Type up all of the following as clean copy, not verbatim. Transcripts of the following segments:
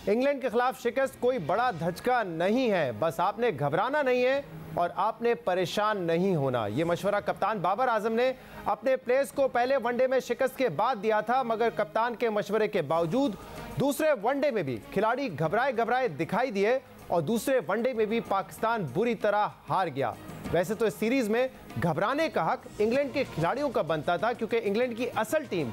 England के खिलाफ शिकस्त कोई बड़ा धचका नहीं है, बस आपने घबराना नहीं है और आपने परेशान नहीं होना। ये मशवरा कप्तान बाबर आजम ने अपने प्लेयर्स को पहले वनडे में शिकस्त के बाद दिया था, मगर कप्तान के मशवरे के बावजूद दूसरे वनडे में भी खिलाड़ी घबराए दिखाई दिए और दूसरे वनडे में भी पाकिस्तान बुरी तरह हार गया। वैसे तो इस सीरीज में घबराने का हक इंग्लैंड के खिलाड़ियों का बनता था, क्योंकि इंग्लैंड की असल टीम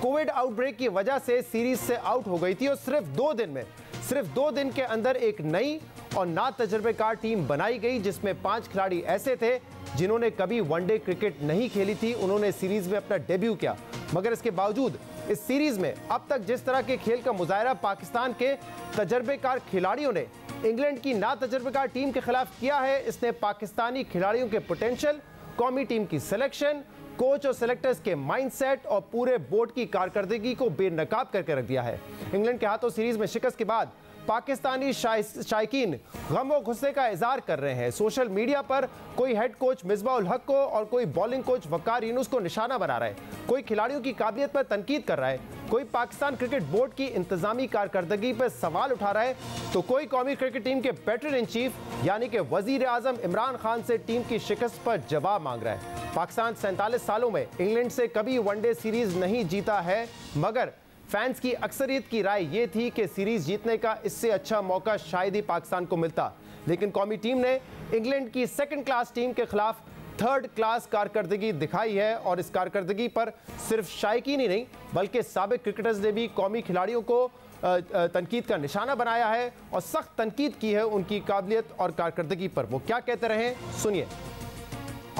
कोविड आउटब्रेक की वजह से सीरीज से आउट हो गई थी और सिर्फ दो दिन के अंदर एक नई और ना तजर्बेकार टीम बनाई गई, जिसमें 5 खिलाड़ी ऐसे थे जिन्होंने कभी वनडे क्रिकेट नहीं खेली थी। उन्होंने सीरीज में अपना डेब्यू किया, मगर इसके बावजूद इस सीरीज में अब तक जिस तरह के खेल का मुजाहरा पाकिस्तान के तजर्बेकार खिलाड़ियों ने इंग्लैंड की ना तजर्बेकार टीम के खिलाफ किया है, इसने पाकिस्तानी खिलाड़ियों के पोटेंशियल, कौमी टीम की सिलेक्शन, कोच और सेलेक्टर्स के माइंडसेट और पूरे बोर्ड की कारकर्दगी को बेनकाब करके रख दिया है। इंग्लैंड के हाथों सीरीज में शिकस्त के बाद पाकिस्तानी शायकीन गम और गुस्से का इजहार कर रहे हैं। सोशल मीडिया पर कोई हेड कोच मिसबाह उल हक को और कोई बॉलिंग कोच वकार यूनुस को निशाना बना रहा है, कोई खिलाड़ियों की काबिलियत पर तनकीद कर रहा है, कोई पाकिस्तान क्रिकेट बोर्ड की इंतजामी कारकर्दगी पर सवाल उठा रहा है, तो कोई कौमी क्रिकेट टीम के बैटर इन चीफ यानी कि वजीर आजम इमरान खान से टीम की शिकस्त पर जवाब मांग रहा है। पाकिस्तान 47 सालों में इंग्लैंड से कभी वनडे सीरीज नहीं जीता है, मगर फैंस की अक्सरियत की राय ये थी कि सीरीज जीतने का इससे अच्छा मौका शायद ही पाकिस्तान को मिलता। लेकिन कौमी टीम ने इंग्लैंड की सेकंड क्लास टीम के खिलाफ थर्ड क्लास कारकर्दगी दिखाई है और इस कारकर्दगी पर सिर्फ शायकीन ही नहीं बल्कि साबिक क्रिकेटर्स ने भी कौमी खिलाड़ियों को तनकीद का निशाना बनाया है और सख्त तनकीद की है उनकी काबिलियत और कारकर्दगी पर। वो क्या कहते रहे, सुनिए।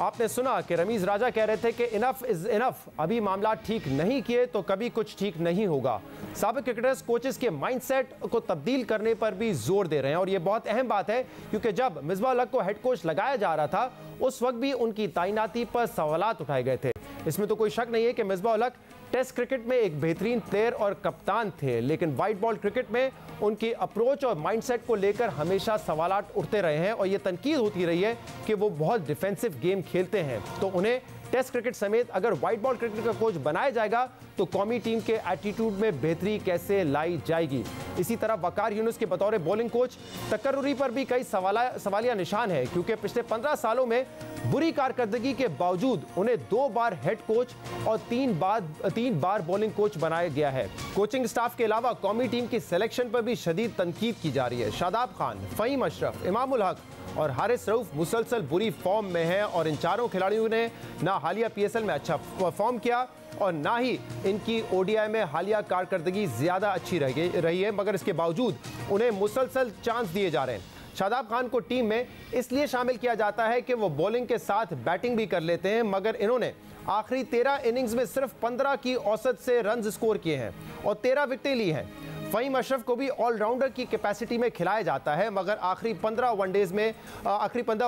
आपने सुना कि रमीज राजा कह रहे थे कि इनफ इज इनफ, अभी मामला ठीक नहीं किए तो कभी कुछ ठीक नहीं होगा। साबिक क्रिकेटर्स कोचेस के माइंडसेट को तब्दील करने पर भी जोर दे रहे हैं और ये बहुत अहम बात है, क्योंकि जब मिसबाह उल हक को हेड कोच लगाया जा रहा था उस वक्त भी उनकी तैनाती पर सवालात उठाए गए थे। इसमें तो कोई शक नहीं है कि मिसबाह उल हक टेस्ट क्रिकेट में एक बेहतरीन प्लेयर और कप्तान थे, लेकिन वाइट बॉल क्रिकेट में उनकी अप्रोच और माइंडसेट को लेकर हमेशा सवालात उठते रहे हैं और ये तनकीद होती रही है कि वो बहुत डिफेंसिव गेम खेलते हैं। तो उन्हें टेस्ट क्रिकेट समेत अगर वाइट बॉल क्रिकेट का कोच बनाया जाएगा तो कौमी टीम के एटीट्यूड में बेहतरी कैसे लाई जाएगी। इसी तरह वकार यूनुस के बतौर बॉलिंग कोच तकर्रुरी पर भी कई सवालिया निशान है, क्योंकि पिछले 15 सालों में बुरी कारकर्दगी के बावजूद उन्हें 2 बार हेड कोच और 3 बार बॉलिंग कोच बनाया गया है। कोचिंग स्टाफ के अलावा कौमी टीम की सिलेक्शन पर भी शदीद तनकीद की जा रही है। शादाब खान, फ़हीम अशरफ, इमाम उल हक और हारिस रऊफ मुसलसल बुरी फॉर्म में हैं और इन चारों खिलाड़ियों ने ना हालिया पीएसएल में अच्छा परफॉर्म किया और ना ही इनकी ओडीआई में हालिया कारकर्दगी ज़्यादा अच्छी रही है, मगर इसके बावजूद उन्हें मुसलसल चांस दिए जा रहे हैं। शादाब खान को टीम में इसलिए शामिल किया जाता है कि वो बॉलिंग के साथ बैटिंग भी कर लेते हैं, मगर इन्होंने आखिरी 13 इनिंग्स में सिर्फ 15 की औसत से रन स्कोर किए हैं और 13 विकेटें ली हैं। फ़हीम अशरफ को भी ऑलराउंडर की कैपेसिटी में खिलाया जाता है, मगर आखिरी 15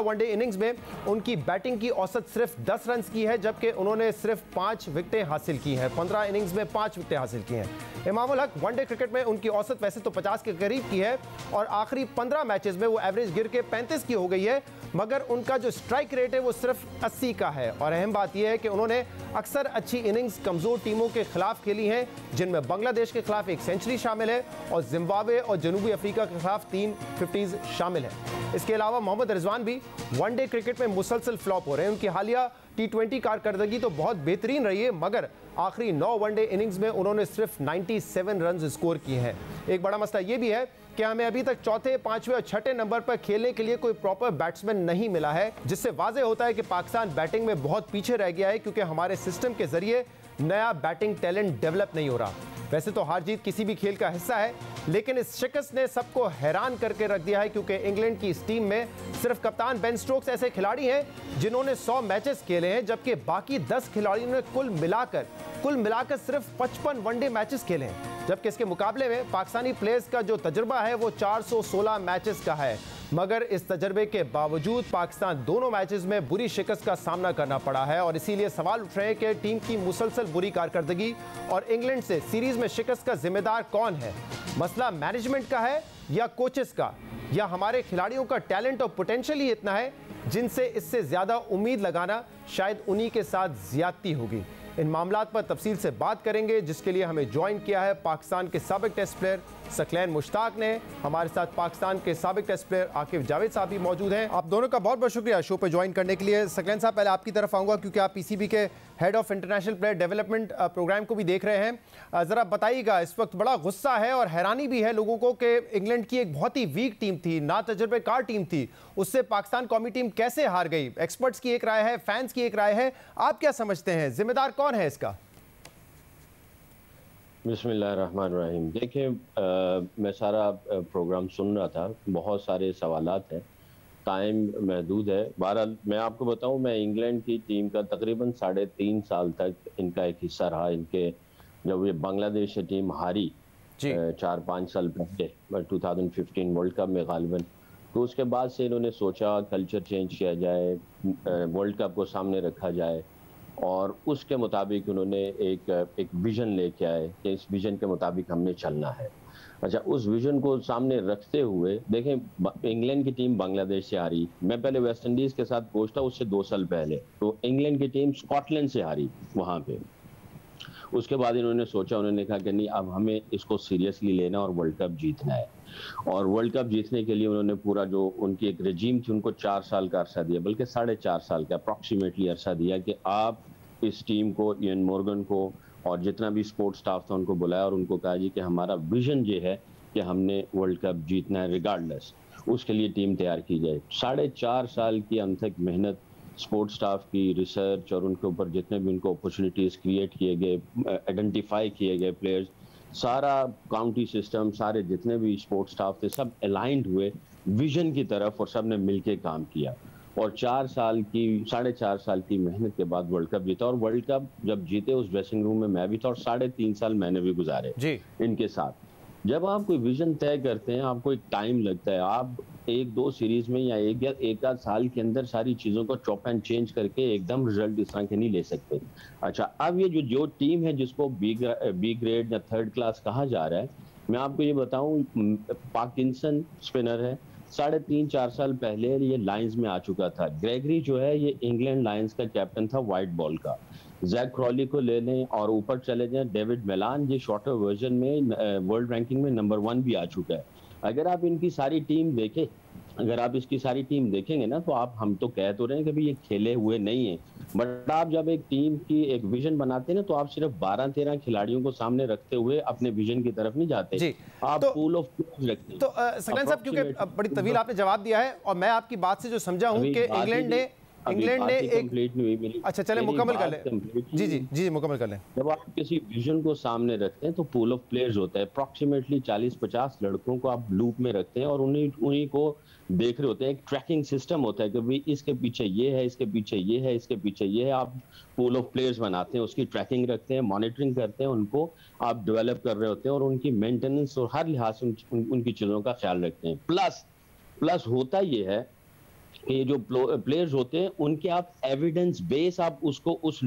वनडे इनिंग्स में उनकी बैटिंग की औसत सिर्फ 10 रन की है, जबकि उन्होंने सिर्फ 5 विकेटें हासिल की हैं। 15 इनिंग्स में 5 विकेटें हासिल की हैं। इमाम उल हक वनडे क्रिकेट में उनकी औसत वैसे तो 50 के करीब की है और आखिरी 15 मैचेस में वो एवरेज गिर के 35 की हो गई है, मगर उनका जो स्ट्राइक रेट है वो सिर्फ 80 का है। और अहम बात यह है कि उन्होंने अक्सर अच्छी इनिंग्स कमज़ोर टीमों के खिलाफ खेली हैं, जिनमें बांग्लादेश के खिलाफ 1 सेंचुरी शामिल है और जिम्बाब्वे और जनूबी अफ्रीका के खिलाफ 3 50s शामिल हैं। इसके अलावा मोहम्मद रिजवान भी वनडे क्रिकेट में मुसलसल फ्लॉप हो रहे हैं। उनकी हालिया T20 कारकर्दगी तो बहुत बेहतरीन रही है, मगर आखिरी 9 वनडे इनिंग्स में उन्होंने सिर्फ 97 रन स्कोर किए हैं। एक बड़ा मसला ये भी है कि हमें अभी तक चौथे, 5वें और 6ठे नंबर पर खेलने के लिए कोई प्रॉपर बैट्समैन नहीं मिला है, जिससे वाज़े होता है कि पाकिस्तान बैटिंग में बहुत पीछे रह गया है, क्योंकि हमारे सिस्टम के जरिए नया बैटिंग टैलेंट डेवलप नहीं हो रहा। वैसे तो हार जीत किसी भी खेल का हिस्सा है, लेकिन इस शिकस्त ने सबको हैरान करके रख दिया है, क्योंकि इंग्लैंड की इस टीम में सिर्फ कप्तान बेन स्टोक्स ऐसे खिलाड़ी हैं जिन्होंने 100 मैचेस खेले हैं, जबकि बाकी 10 खिलाड़ियों ने कुल मिलाकर सिर्फ 55 वनडे मैचेस खेले हैं। जबकि इसके मुकाबले में पाकिस्तानी प्लेयर्स का जो तजुर्बा है वो 416 मैचेस का है, मगर इस तजर्बे के बावजूद पाकिस्तान दोनों मैचेस में बुरी शिकस्त का सामना करना पड़ा है और इसीलिए सवाल उठ रहे हैं कि टीम की मुसलसल बुरी कारकर्दगी और इंग्लैंड से सीरीज में शिकस्त का जिम्मेदार कौन है। मसला मैनेजमेंट का है या कोचेस का, या हमारे खिलाड़ियों का टैलेंट और पोटेंशियल ही इतना है जिनसे इससे ज़्यादा उम्मीद लगाना शायद उन्हीं के साथ ज़्यादती होगी। इन मामलात पर तफसील से बात करेंगे, जिसके लिए हमें ज्वाइन किया है पाकिस्तान के साबिक टेस्ट प्लेयर सकलैन मुश्ताक ने। हमारे साथ पाकिस्तान के साबिक टेस्ट प्लेयर आकिब जावेद साहब भी मौजूद हैं। आप दोनों का बहुत बहुत शुक्रिया शो पे ज्वाइन करने के लिए। सकलैन साहब, पहले आपकी तरफ आऊँगा क्योंकि आप पीसीबी के head of international player development programme को भी देख रहे हैं। ज़रा बताइएगा, इस वक्त बड़ा गुस्सा है और हैरानी भी है लोगों को कि इंग्लैंड की एक बहुत ही वीक टीम थी, ना तजुर्बेकार टीम थी, उससे पाकिस्तान कौमी टीम कैसे हार गई। एक्सपर्ट्स की एक राय है, फैंस की एक राय है, आप क्या समझते हैं, जिम्मेदार कौन है इसका? बिस्मिल्लाहिर्रहमानिर्रहीम। देखिए, मैं सारा प्रोग्राम सुन रहा था, बहुत सारे सवालात हैं, टाइम महदूद है। बहरहाल मैं आपको बताऊं, मैं इंग्लैंड की टीम का तकरीबन 3.5 साल तक इनका एक हिस्सा रहा। इनके जब ये बांग्लादेश से टीम हारी 4-5 साल पहले 2015 वर्ल्ड कप में गालिबन, तो उसके बाद से इन्होंने सोचा कल्चर चेंज किया जाए, वर्ल्ड कप को सामने रखा जाए, और उसके मुताबिक उन्होंने एक विजन लेके आए कि इस विजन के मुताबिक हमने चलना है। अच्छा, उस विजन को सामने रखते हुए देखें, इंग्लैंड की टीम बांग्लादेश से हारी। मैं पहले वेस्ट इंडीज के साथ कोच था, उससे 2 साल पहले, तो इंग्लैंड की टीम स्कॉटलैंड से हारी वहां पे। उसके बाद इन्होंने सोचा, उन्होंने कहा कि नहीं, अब हमें इसको सीरियसली लेना और वर्ल्ड कप जीतना है। और वर्ल्ड कप जीतने के लिए उन्होंने पूरा जो उनकी एक रजीम थी, उनको 4 साल का अरसा दिया, बल्कि 4.5 साल का अप्रॉक्सीमेटली अरसा दिया कि आप इस टीम को, इयन मॉर्गन को और जितना भी स्पोर्ट्स स्टाफ था उनको बुलाया और उनको कहा जी कि हमारा विजन ये है कि हमने वर्ल्ड कप जीतना है रिगार्डलेस, उसके लिए टीम तैयार की जाए। 4.5 साल की अनथक मेहनत, स्पोर्ट्स स्टाफ की रिसर्च और उनके ऊपर जितने भी उनको अपॉर्चुनिटीज क्रिएट किए गए, आइडेंटिफाई किए गए प्लेयर्स, सारा काउंटी सिस्टम, सारे जितने भी स्पोर्ट्स स्टाफ थे, सब अलाइंड हुए विजन की तरफ और सब ने मिलकर काम किया। और 4.5 साल की मेहनत के बाद वर्ल्ड कप जीता। और वर्ल्ड कप जब जीते, उस ड्रेसिंग रूम में मैं भी था और 3.5 साल मैंने भी गुजारे इनके साथ। जब आप कोई विजन तय करते हैं, आपको एक टाइम लगता है। आप 1-2 सीरीज में या एक आध साल के अंदर सारी चीजों को चॉप एंड चेंज करके एकदम रिजल्ट इस तरह के नहीं ले सकते। अच्छा, अब ये जो टीम है जिसको बी ग्रेड या 3rd क्लास कहा जा रहा है, मैं आपको ये बताऊं, पार्किंसन स्पिनर है, 3.5-4 साल पहले ये लायंस में आ चुका था। ग्रेगरी जो है, ये इंग्लैंड लायंस का कैप्टन था व्हाइट बॉल का। जैक क्रॉली को ले लें और ऊपर चले जाएं, डेविड मेलान, ये शॉर्टर वर्जन में वर्ल्ड रैंकिंग में नंबर 1 भी आ चुका है। अगर आप इनकी सारी टीम देखें, अगर आप इसकी सारी टीम देखेंगे ना, तो हम तो कह तो रहे हैं कि भाई ये खेले हुए नहीं है, बट आप जब एक टीम की एक विजन बनाते हैं ना, तो आप सिर्फ 12-13 खिलाड़ियों को सामने रखते हुए अपने विजन की तरफ नहीं जाते, आप पूल ऑफ प्लेयर्स रखते हैं। तो सकलैन साहब, क्योंकि बड़ी तवील आपने जवाब दिया है और मैं आपकी बात से जो समझा हूं कि इंग्लैंड ने एक, अच्छा चले मुकम्मल कर लें। जी मुकम्मल कर लें। जब आप किसी विजन को सामने रखते हैं तो पूल ऑफ प्लेयर्स होता है, अप्रॉक्सीमेटली 40-50 लड़कों को आप लूप में रखते हैं और उन्हीं को देख रहे होते हैं। एक ट्रैकिंग सिस्टम होता है कि भाई इसके पीछे ये है, इसके पीछे ये है, इसके पीछे ये है। आप पूल ऑफ प्लेयर्स बनाते हैं, उसकी ट्रैकिंग रखते हैं, मॉनिटरिंग करते हैं, उनको आप डेवलप कर रहे होते हैं और उनकी मेंटेनेंस और हर लिहाज से उनकी चीजों का ख्याल रखते हैं। प्लस होता ये है कि जो प्लेयर्स होते हैं उनके आप एविडेंस बेस आप उसको उस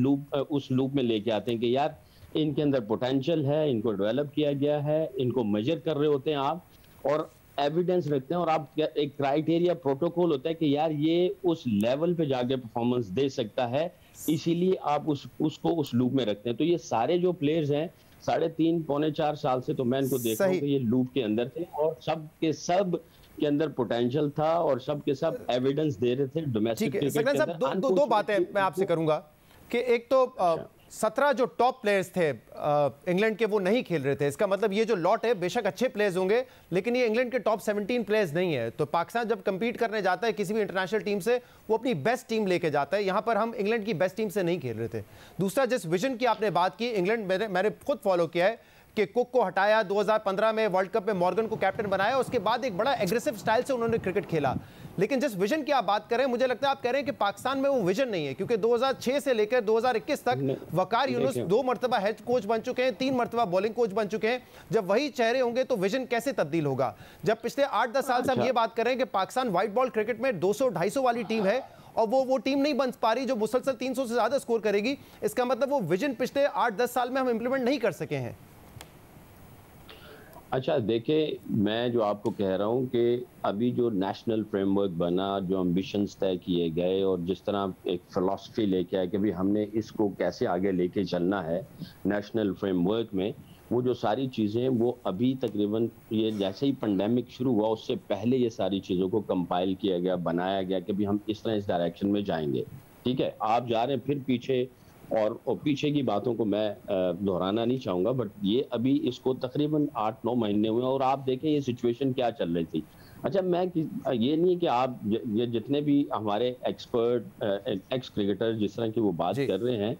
लूप में लेके आते हैं कि यार इनके अंदर पोटेंशियल है, इनको डेवलप किया गया है, इनको मेजर कर रहे होते हैं आप और एविडेंस रखते हैं। और आप एक क्राइटेरिया प्रोटोकॉल होता है कि यार ये उस लेवल पे जाके परफॉर्मेंस दे सकता है, इसीलिए आप उसको उस लूप में रखते हैं। तो ये सारे जो प्लेयर्स हैं 3.5-4 साल से, तो मैं इनको देख रहा हूं कि ये लूप के अंदर थे और सब के सब के अंदर पोटेंशियल था और सब के सब एविडेंस दे रहे थे डोमेस्टिक क्रिकेट के अंदर। दो बातें मैं आपसे करूंगा कि एक तो 17 जो टॉप प्लेयर्स थे इंग्लैंड के, वो नहीं खेल रहे थे। इसका मतलब ये जो लॉट है बेशक अच्छे प्लेयर्स होंगे, लेकिन ये इंग्लैंड के टॉप 17 प्लेयर्स नहीं है। तो पाकिस्तान जब कंपीट करने जाता है किसी भी इंटरनेशनल टीम से, वो अपनी बेस्ट टीम लेके जाता है। यहाँ पर हम इंग्लैंड की बेस्ट टीम से नहीं खेल रहे थे। दूसरा, जिस विजन की आपने बात की, इंग्लैंड मैंने खुद फॉलो किया है कि कुक को हटाया, 2015 में वर्ल्ड कप में मॉर्गन को कैप्टन बनाया, उसके बाद एक बड़ा एग्रेसिव स्टाइल से उन्होंने क्रिकेट खेला। लेकिन जिस विजन की आप बात कर रहे हैं, मुझे लगता है आप कह रहे हैं कि पाकिस्तान में वो विजन नहीं है, क्योंकि 2006 से लेकर 2021 तक वकार यूनुस 2 मरतबा हेड कोच बन चुके हैं, 3 मरतबा बॉलिंग कोच बन चुके हैं। जब वही चेहरे होंगे तो विजन कैसे तब्दील होगा? जब पिछले 8-10 साल से हम ये बात कर रहे हैं कि पाकिस्तान व्हाइट बॉल क्रिकेट में 200-250 वाली टीम है और वो टीम नहीं बन पा रही जो मुसलसल 300 से ज्यादा स्कोर करेगी। इसका मतलब वो विजन पिछले 8-10 साल में हम इंप्लीमेंट नहीं कर सके हैं। अच्छा, देखिए, मैं जो आपको कह रहा हूं कि अभी जो नेशनल फ्रेमवर्क बना, जो एम्बिशंस तय किए गए और जिस तरह एक फिलॉसफी लेके आए कि भाई हमने इसको कैसे आगे लेके चलना है नेशनल फ्रेमवर्क में, वो जो सारी चीज़ें हैं वो अभी तकरीबन ये जैसे ही पेंडेमिक शुरू हुआ उससे पहले ये सारी चीज़ों को कंपाइल किया गया, बनाया गया कि भी हम इस तरह इस डायरेक्शन में जाएंगे। ठीक है, आप जा रहे हैं फिर पीछे, और पीछे की बातों को मैं दोहराना नहीं चाहूँगा, बट ये अभी इसको तकरीबन 8-9 महीने हुए और आप देखें ये सिचुएशन क्या चल रही थी। अच्छा, ये नहीं है कि आप ये जितने भी हमारे एक्सपर्ट एक्स क्रिकेटर जिस तरह की वो बात कर रहे हैं,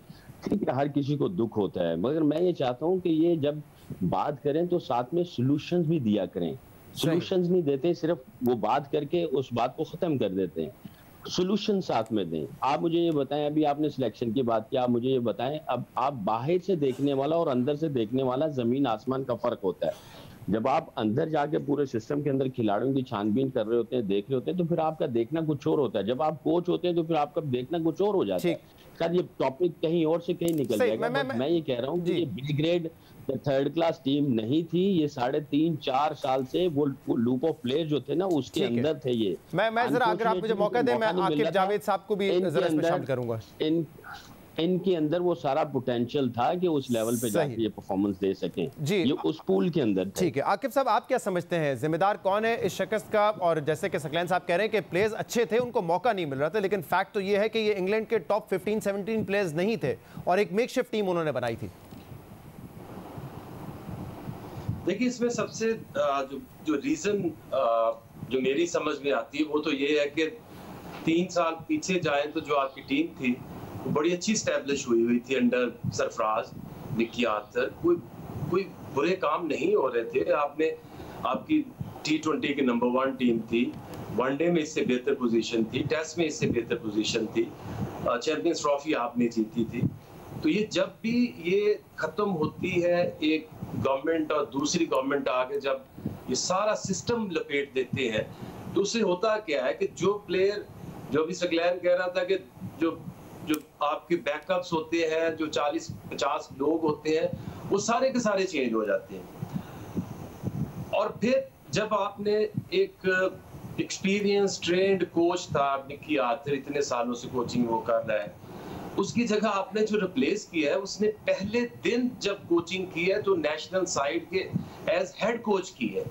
ठीक है, हर किसी को दुख होता है, मगर मैं ये चाहता हूँ कि ये जब बात करें तो साथ में सॉल्यूशंस भी दिया करें। सॉल्यूशंस नहीं देते, सिर्फ वो बात करके उस बात को खत्म कर देते हैं। सॉल्यूशन साथ में दें। आप मुझे ये बताएं, अभी आपने सिलेक्शन की बात की, आप मुझे ये बताएं, अब आप बाहर से देखने वाला और अंदर से देखने वाला जमीन आसमान का फर्क होता है। जब आप अंदर जाके पूरे सिस्टम के अंदर खिलाड़ियों की छानबीन कर रहे होते हैं, देख रहे होते हैं, तो फिर आपका देखना कुछ और होता है। जब आप कोच होते हैं तो फिर आपका देखना कुछ और हो जाता है। सर, ये टॉपिक कहीं और से कहीं निकल जाएगा। मैं ये कह रहा हूँ कि ये B grade third class team नहीं थी, ये 3.5-4 साल से वो लूप ऑफ प्ले जो थे ना उसके अंदर थे। ये मैं जरा, अगर आप मुझे मौका दें, मैं आकिब जावेद साहब को भी जरा इसमें शामिल करूंगा। इनके अंदर वो सारा पोटेंशियल था कि उस लेवल पे जाके ये परफॉर्मेंस दे सकें जी, ये उस पूल के अंदर। ठीक है, आकिब साहब, आप क्या समझते हैं, जिम्मेदार कौन है इस शिकस्त का? और जैसे कि सकलैन साहब कह रहे हैं कि प्लेयर्स अच्छे थे, उनको मौका नहीं मिल रहा था, लेकिन फैक्ट तो ये है कि ये इंग्लैंड के टॉप 15-17 प्लेयर्स नहीं थे और एक मेकशिफ्ट टीम उन्होंने बनाई थी। देखिए, इसमें सबसे जो रीजन जो मेरी समझ में आती है वो तो ये है कि 3 साल पीछे जाएं तो जो आपकी टीम थी वो बड़ी अच्छी स्टैब्लिश हुई थी अंडर सरफराज, निकी आर्थर। कोई बुरे काम नहीं हो रहे थे। आपकी T20 की नंबर 1 टीम थी, वनडे में इससे बेहतर पोजीशन थी, टेस्ट में इससे बेहतर पोजीशन थी, चैंपियंस ट्रॉफी आपने जीती थी। तो ये जब भी ये खत्म होती है एक गवर्नमेंट और दूसरी गवर्नमेंट आके जब ये सारा सिस्टम लपेट देते हैं, तो उससे होता क्या है कि जो प्लेयर, जो अभी सकलैन कह रहा था कि जो आपके बैकअप्स होते हैं, जो 40-50 लोग होते हैं, वो सारे के सारे चेंज हो जाते हैं। और फिर जब आपने एक एक्सपीरियंस ट्रेंड कोच था निकी आर्थर, इतने सालों से कोचिंग वो कर रहा है, उसकी जगह आपने जो रिप्लेस किया है, उसने पहले दिन जब कोचिंग की है तो नेशनल साइड के एज हेड कोच की है।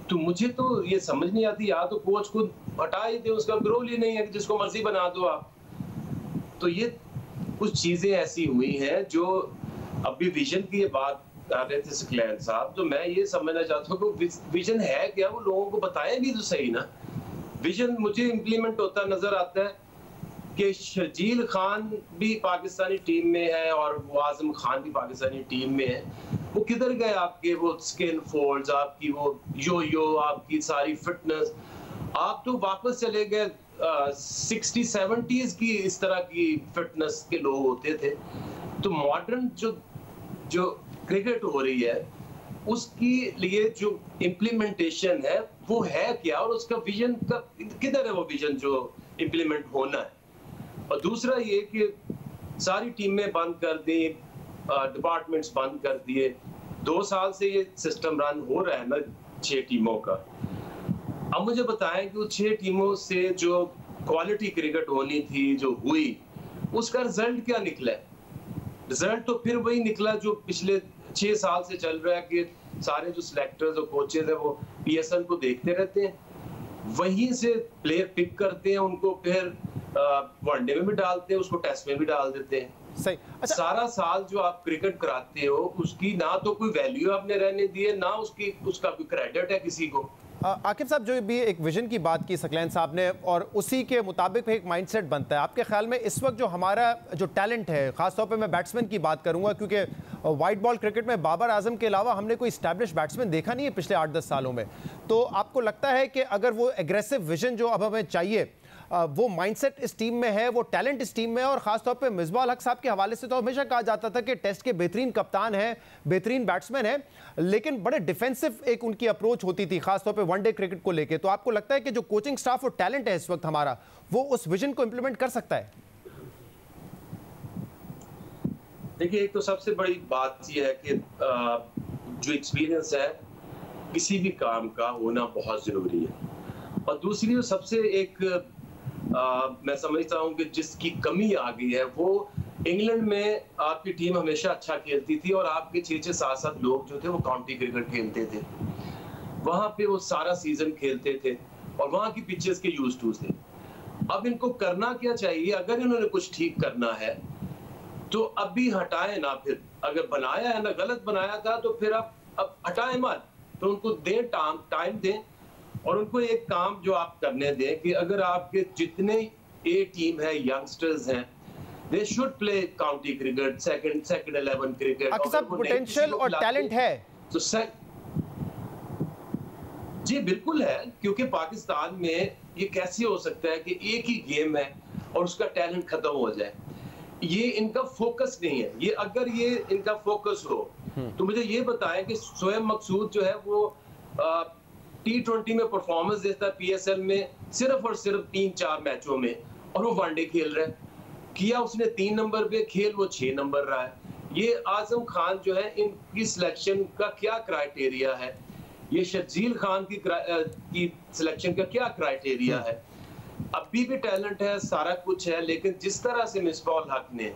तो मुझे तो ये समझ नहीं आती, या तो कोच को हटा ही दे, उसका रोल ही नहीं है कि जिसको मर्जी बना दो आप। तो ये कुछ चीजें ऐसी हुई हैं जो अभी विजन की ये बात कर रहे थे सकलैन साहब, तो मैं ये समझना चाहता हूँ कि विजन है क्या, वो लोगों को बताएं भी तो सही ना। विजन मुझे इम्प्लीमेंट होता नजर आता है कि शर्जील खान भी पाकिस्तानी टीम में है और वो आजम खान भी पाकिस्तानी टीम में है। वो किधर गए आपके वो स्किन फोल्ड्स, आपकी वो यो आपकी सारी फिटनेस? आप तो वापस चले गए 60-70s की इस तरह की फिटनेस के लोग होते थे। तो मॉडर्न जो क्रिकेट हो रही है उसकी लिए जो इम्प्लीमेंटेशन है वो है क्या, और उसका विजन का किधर है वो विजन जो इम्प्लीमेंट होना है? और दूसरा ये कि सारी टीमें बंद कर दी, डिपार्टमेंट्स बंद कर दिए। 2 साल से ये सिस्टम रन हो रहा है ना 6 टीमों का। अब मुझे बताएं कि वो 6 टीमों से जो क्वालिटी क्रिकेट होनी थी, जो हुई, उसका रिजल्ट क्या निकला? रिजल्ट तो फिर वही निकला जो पिछले 6 साल से चल रहा है कि सारे जो सिलेक्टर्स और कोचेज है वो PSL को देखते रहते हैं, वहीं से प्लेयर पिक करते हैं, उनको फिर वनडे में भी डालते हैं, उसको टेस्ट में भी डाल देते हैं। सही। अच्छा, सारा साल जो आप क्रिकेट कराते हो उसकी ना तो कोई वैल्यू आपने रहने दी है, ना उसका कोई क्रेडिट है किसी को। आकिब साहब, जो भी एक विजन की बात की सकलैन साहब ने और उसी के मुताबिक एक माइंडसेट बनता है, आपके ख्याल में इस वक्त जो हमारा जो टैलेंट है, खासतौर पे मैं बैट्समैन की बात करूंगा, क्योंकि वाइट बॉल क्रिकेट में बाबर आजम के अलावा हमने कोई स्टैब्लिश बैट्समैन देखा नहीं है पिछले 8-10 सालों में। तो आपको लगता है कि अगर वो एग्रेसिव विजन जो अब हमें चाहिए, वो माइंडसेट इस टीम में है, वो टैलेंट इस टीम में है? और खासतौर पे मिसबाह हक साहब के हवाले से तो हमेशा कहा जाता था कि टेस्ट के बेहतरीन कप्तान है, बेहतरीन बैट्समैन है, लेकिन बड़े डिफेंसिव एक उनकी अप्रोच होती थी खासतौर पे वनडे क्रिकेट को लेके। तो आपको लगता है कि जो कोचिंग स्टाफ और टैलेंट है इस वक्त हमारा, वो उस विजन को इंप्लीमेंट कर सकता है? देखिए, एक तो सबसे बड़ी बात यह है कि जो एक्सपीरियंस है किसी भी काम का होना बहुत जरूरी है। और दूसरी सबसे एक मैं समझता हूँ कि जिसकी कमी आ गई है वो इंग्लैंड में आपकी टीम हमेशा अच्छा खेलती थी और आपके 6-7 लोग जो थे वो काउंटी क्रिकेट खेलते थे, वहां पे वो सारा सीजन खेलते थे और वहां की पिचेस के यूज टू थे। अब इनको करना क्या चाहिए, अगर इन्होंने कुछ ठीक करना है तो अभी हटाए ना, फिर अगर बनाया है ना गलत बनाया था तो फिर अब हटाए मत, तो उनको दें टाइम दें और उनको एक काम जो आप करने दें कि अगर आपके जितने ए टीम है यंगस्टर्स हैं they should play county cricket, second 11 cricket. अक्सर पोटेंशियल और टैलेंट है तो जी बिल्कुल है, क्योंकि पाकिस्तान में ये कैसे हो सकता है कि एक ही गेम है और उसका टैलेंट खत्म हो जाए। ये इनका फोकस नहीं है। ये अगर ये इनका फोकस हो तो मुझे ये बताएं कि शोएब मकसूद जो है वो T20 में परफॉर्मेंस देता है पीएसएल में सिर्फ और सिर्फ 3-4 मैचों में और वो वनडे खेल रहा है। किया उसने 3 नंबर पे खेल, वो 6 नंबर रहा है। ये आजम खान जो है इनकी सिलेक्शन का क्या क्राइटेरिया है, ये शर्जील खान की सिलेक्शन का क्या क्राइटेरिया है। अभी भी टैलेंट है, सारा कुछ है, लेकिन जिस तरह से मिसबाह उल हक ने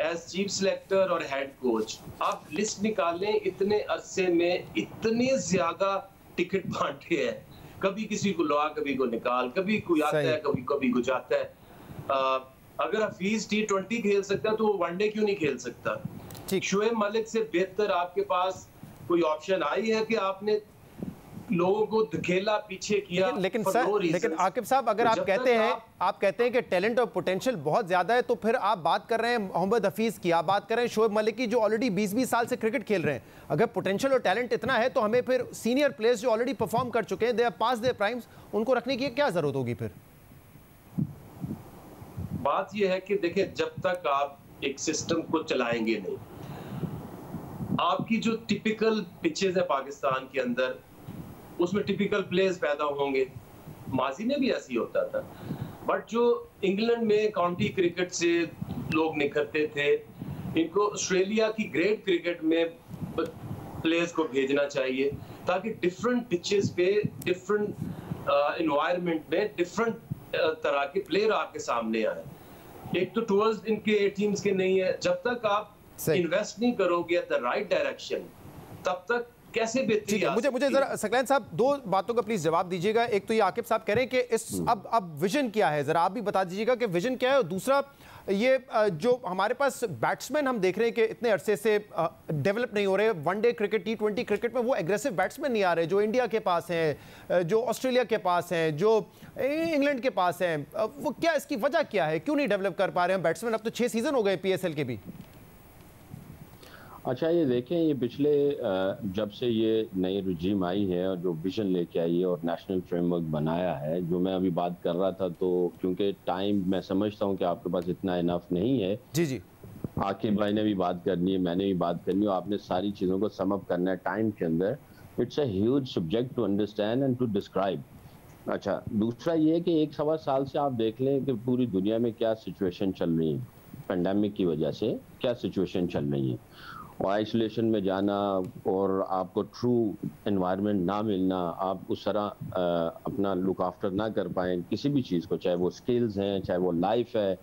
एज चीफ सिलेक्टर और हेड कोच आप लिस्ट निकालें, इतने अरसे में इतने ज्यादा टिकट बांटे हैं, कभी किसी को ला कभी को निकाल, कभी कोई आता है कभी को जाता है। अगर हफीज T20 खेल सकता है तो वो वनडे क्यों नहीं खेल सकता। शोएब मलिक से बेहतर आपके पास कोई ऑप्शन आई है कि आपने लोगों को धकेला पीछे किया। लेकिन सर, लेकिन आकिब साहब, अगर आप कहते हैं कि टैलेंट और पोटेंशियल बहुत ज्यादा है, तो फिर आप बात कर रहे हैं मोहम्मद हफीज की, आप बात कर रहे हैं शोएब मलिक की, जो ऑलरेडी 20-20 साल से क्रिकेट खेल रहे हैं। अगर पोटेंशियल और टैलेंट इतना है तो हमें फिर सीनियर प्लेयर्स जो ऑलरेडी परफॉर्म कर चुके हैं, they are past their primes, उनको रखने की क्या जरूरत होगी। फिर बात यह है कि देखिए, जब तक आप एक सिस्टम को चलाएंगे नहीं, आपकी जो टिपिकल पिचेस है पाकिस्तान के अंदर, उसमें टिपिकल प्लेयर्स पैदा होंगे। माजी में भी ऐसी होता था, बट जो इंग्लैंड में काउंटी क्रिकेट से लोग निकलते थे, इनको ऑस्ट्रेलिया की ग्रेट क्रिकेट में प्लेयर्स को भेजना चाहिए ताकि डिफरेंट पिचेस पे, डिफरेंट एनवायरनमेंट में डिफरेंट तरह के प्लेयर आपके सामने आए। एक तो टूवर्स इनके टीम्स के नहीं है। जब तक आप इन्वेस्ट नहीं करोगे एट द राइट डायरेक्शन, तब तक कैसे बेहतरी आ सकती है। मुझे जरा सकलैन साहब 2 बातों का प्लीज जवाब दीजिएगा। एक तो ये आकिब साहब कह रहे हैं कि इस अब विजन क्या है, जरा आप भी बता दीजिएगा कि विजन क्या है। और दूसरा, ये जो हमारे पास बैट्समैन हम देख रहे हैं कि इतने अरसे से डेवलप नहीं हो रहे। वनडे क्रिकेट, T20 क्रिकेट में वो एग्रेसिव बैट्समैन नहीं आ रहे जो इंडिया के पास हैं, जो ऑस्ट्रेलिया के पास हैं, जो इंग्लैंड के पास हैं। वो क्या, इसकी वजह क्या है, क्यों नहीं डेवलप कर पा रहे हैं बैट्समैन। अब तो 6 सीजन हो गए PSL के भी। अच्छा, ये देखें, ये पिछले जब से ये नई रजीम आई है और जो विजन लेके आई है और नेशनल फ्रेमवर्क बनाया है, जो मैं अभी बात कर रहा था, तो क्योंकि टाइम मैं समझता हूँ कि आपके पास इतना इनफ नहीं है। जी आकिब भाई ने भी बात करनी है, मैंने भी बात करनी है, आपने सारी चीज़ों को सम अप करना है टाइम के अंदर। It's a huge subject to understand and to describe. अच्छा, दूसरा ये है कि 1-1.25 साल से आप देख लें कि पूरी दुनिया में क्या सिचुएशन चल रही है, पेंडेमिक की वजह से क्या सिचुएशन चल रही है, और आइसोलेशन में जाना और आपको ट्रू एनवायरनमेंट ना मिलना, आप उस तरह अपना लुक आफ्टर ना कर पाएँ किसी भी चीज़ को, चाहे वो स्किल्स हैं, चाहे वो लाइफ है,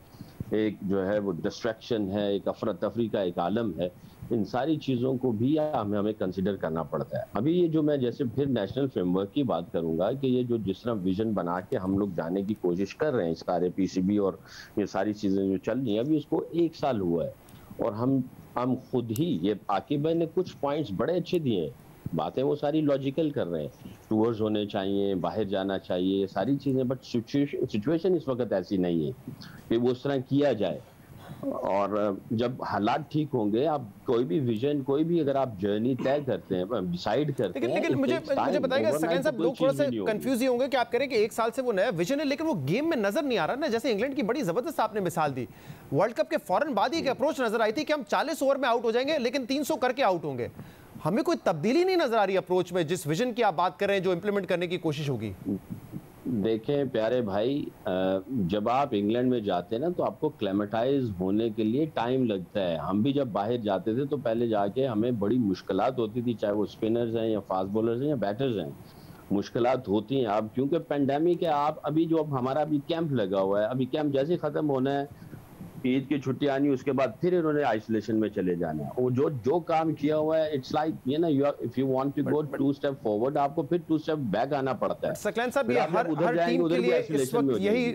एक जो है वो डिस्ट्रैक्शन है, एक अफरा तफरी का एक आलम है। इन सारी चीज़ों को भी हमें कंसिडर करना पड़ता है। अभी ये जो मैं जैसे फिर नेशनल फ्रेमवर्क की बात करूंगा कि ये जो जिस तरह विजन बना के हम लोग जाने की कोशिश कर रहे हैं, सारे PCB और ये सारी चीज़ें जो चल रही हैं, अभी इसको 1 साल हुआ है और हम खुद ही, ये आकिब भाई ने कुछ पॉइंट्स बड़े अच्छे दिए हैं, बातें वो सारी लॉजिकल कर रहे हैं, टूर्स होने चाहिए, बाहर जाना चाहिए, ये सारी चीज़ें, बट सिचुएशन इस वक्त ऐसी नहीं है कि वो उस तरह किया जाए। और जब हालात ठीक होंगे, आप कोई भी विजन, कोई भी अगर आप जर्नी तय करते हैं, डिसाइड करते हैं। लेकिन मुझे बताइएगा सकलैन साहब, लोग थोड़ा सा कंफ्यूज ही होंगे कि आप कह रहे हैं कि 1 साल से वो नया विजन है, लेकिन वो गेम में नजर नहीं आ रहा ना। जैसे इंग्लैंड की बड़ी जबरदस्त आपने मिसाल दी, वर्ल्ड कप के फौरन बाद ही एक अप्रोच नजर आई थी कि हम 40 ओवर में आउट हो जाएंगे, लेकिन 300 करके आउट होंगे। हमें कोई तब्दीली नहीं नजर आ रही अप्रोच में, जिस विजन की आप बात कर रहे हैं, जो इंप्लीमेंट करने की कोशिश होगी। देखें प्यारे भाई, जब आप इंग्लैंड में जाते हैं ना, तो आपको क्लेमेटाइज होने के लिए टाइम लगता है। हम भी जब बाहर जाते थे तो पहले जाके हमें बड़ी मुश्किलात होती थी, चाहे वो स्पिनर्स हैं या फास्ट बॉलर्स हैं या बैटर्स हैं, मुश्किलात होती हैं। अब क्योंकि पेंडेमिक है, आप अभी जो अब हमारा अभी कैंप लगा हुआ है, अभी कैंप जैसे ख़त्म होना है, ईद की छुट्टी आनी, उसके बाद फिर इन्होंने आइसोलेशन में चले जाना है। वो जो काम किया हुआ है, it's like you know, you if you want to go 2 step forward, आपको फिर 2 स्टेप बैक आना पड़ता है। सकलैन साहब, ये हर टीम के लिए इस वक्त यही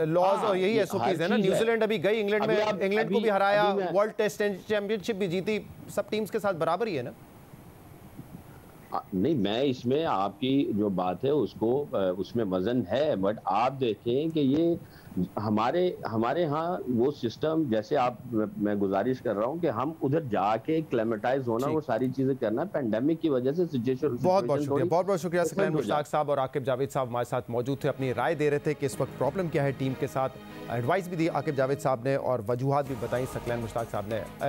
लॉज और यही एसओपीज है ना। न्यूजीलैंड अभी गई इंग्लैंड में, इंग्लैंड को भी हराया, वर्ल्ड टेस्ट चैंपियनशिप भी जीती, सब टीम्स के साथ बराबर ही है ना। नहीं, मैं इसमें आपकी जो बात है उसको उसमें वजन है, बट आप देखें कि ये हमारे यहाँ वो सिस्टम, जैसे आप, मैं गुजारिश कर रहा हूँ कि हम उधर जाके क्लेमेटाइज होना, वो सारी चीजें करना, पेंडेमिक की वजह से सिचुएशन। बहुत शुक्रिया सकलैन मुश्ताक साहब और आकिब जावेद साहब हमारे साथ मौजूद थे, अपनी राय दे रहे थे कि इस वक्त प्रॉब्लम क्या है टीम के साथ। एडवाइस भी दी आकिब जावेद साहब ने और वजूहात भी बताई सकलैन मुश्ताक साहब ने।